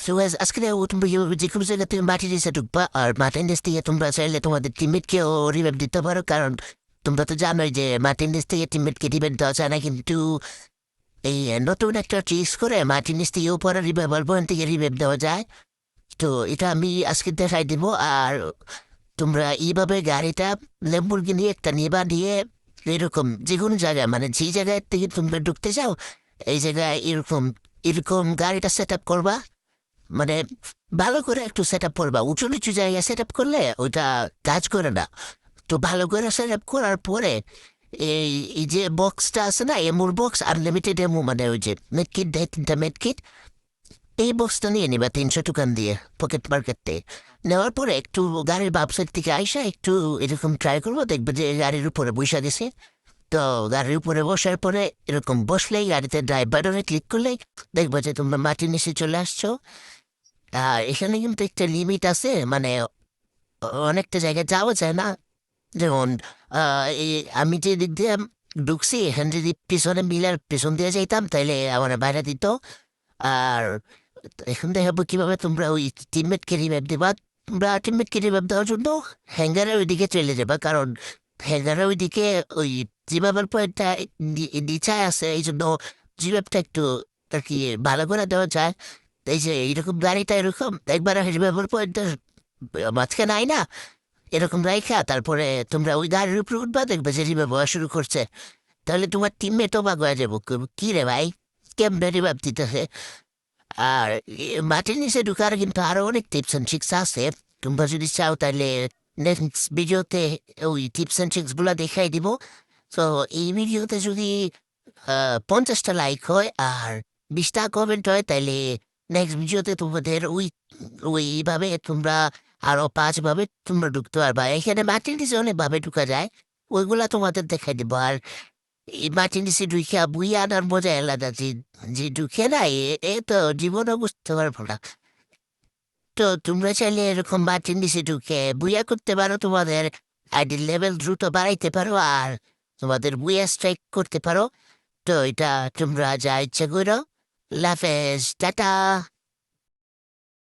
So as আজকে তোমরা যেকোনো জায়গায় তুমি মাটি নিচে ঢুকবা আর মাটির নিচ থেকে তোমরা চাইলে তোমাদের টিমমেটকেও রিভাইভ দিতে পারো, কারণ তোমরা তো জানোই যে মাটির নিচ থেকে টিমমেটকে রিভাইভ দেওয়া যায় না, কিন্তু এই নতুন একটা ট্রিক্স করে মাটির নিচ থেকে উপরে রিভাইভাল পয়েন্ট থেকে রিভাইভ দেওয়া যায়। তো এটা আমি আজকে দেখাই দিব। আর তোমরা এইভাবে গাড়িটা ল্যাম্বরগিনি একটা নিবা, নিয়ে এরকম যে কোনো জায়গায় মানে যে জায়গায় থেকে তোমরা ঢুকতে চাও এই জায়গায় এরকম এরকম গাড়িটা সেট আপ করবা। মানে ভালো করে একটু সেট আপ করবা, উঁচু নিচু জায়গায় সেট আপ করলে ওইটা কাজ করে না। তো ভালো করে সেট আপ করার পরে এই এই যে বক্সটা আছে না, এমুর বক্স আনলিমিটেড এমু, মানে ওই যে মেডকিট দেয় 3টা মেডকিট, এই বক্সটা নিয়ে নিবা 300 টাকা দিয়ে পকেট মার্কেটে। নেওয়ার পরে একটু গাড়ির বাপ সাইড থেকে আইসা একটু এরকম ট্রাই করবো, দেখবে যে গাড়ির উপরে বসে গেছে। তো গাড়ির উপরে বসার পরে এরকম বসলেই গাড়িতে ড্রাইভারে ক্লিক করলেই দেখবো যে তোমরা মাটির নিচে চলে আসছো। আর এখানে কিন্তু একটা লিমিট আছে, মানে অনেকটা জায়গায় যাওয়া যায় না। যেমন এই আমি যে দিক দিয়ে ঢুকছি এখানে যদি পিছনে মিলার পিছন দিয়ে যাইতাম তাইলে আমার বাইরে দিত। আর এখন দেখাবো কিভাবে তোমরা ওই টিমমেটকে রিভাইভ দেবা। তোমরা টিমমেটকে রিভাইভ দেওয়ার জন্য হ্যাঙ্গারের ওইদিকে চলে যাবা, কারণ হ্যাঙ্গারের ওইদিকে ওই জিভাবের পয়েন্টটা নিচে আছে, এই জন্য জিভাবটা একটু আর কি ভালো করে দেওয়া যায়। এই যে এইরকম গাড়িটা এরকম একবার জিভাবের পয়েন্টটা মাঝখানে আয় না, এরকম রাইখা তারপরে তোমরা ওই গাড়ির উপরে উঠবা, দেখবে যে রিভাইভ হওয়া শুরু করছে। তাহলে তোমার টিমমেটও বাগ হয়ে যাবো, কি রে ভাই কেমনে রিভাইভ দিতেছে। আর মাটির নিচে ঢুকার কিন্তু আরো অনেক টিপস অ্যান্ড ট্রিক্স আছে। তোমরা যদি চাও তাহলে নেক্সট ভিডিওতে ওই টিপস অ্যান্ড ট্রিক্স গুলা দেখাই দিব। তো এই ভিডিওতে যদি 50টা লাইক হয় আর 20টা কমেন্ট হয় তাহলে নেক্সট ভিডিওতে তোমাদের ওইভাবে তোমরা আরো 5 ভাবে তোমরা ঢুকতে পারবা। এখানে মাটির নিচে অনেকভাবে ঢুকা যায়, ওইগুলা তোমাদের দেখাই দিব। আর এই মাটির নিচে ঢুকিয়া বুই আনার মজা আলাদা, যে যে ঢুকে না এ তো জীবনও বুঝতে পারবো না। তো তোমরা চাইলে এরকম মাটির নিচে ঢুকে বুইয়া করতে পারো, তোমাদের আইডির লেভেল দ্রুত বাড়াইতে পারো আর তোমাদের বুইয়া স্ট্রাইক করতে পারো। তো এটা তোমরা যা ইচ্ছা করো। লাফেজ, টাটা।